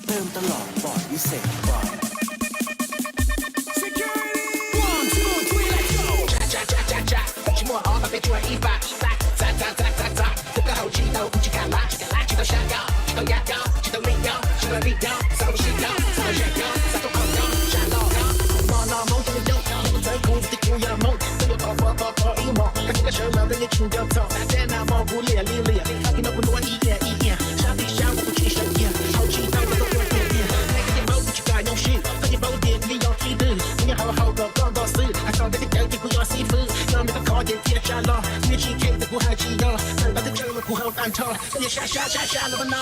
เติมตลอดปลอดวิเศษกว่า 寂寞熬到被突然一把，砸，这个好气到不去看啦，气到下腰，气到压腰，气到没腰，气到力腰，啥都是腰，啥都炫耀，啥都傲腰，下老高，毛梦中的有，在裤子的就要梦，这个跑一梦，看这个什么人也情掉头，在那蘑菇烈，看到不多一眼，上地下我不去深夜，好气到我都有点，那个毛不去干用事，这些宝典你要记得，你好好的讲到死，还少那个讲的不要媳妇。让每个考验跌下了，乐器开的不还记得，等到的这个不好单头，也下了吧呢。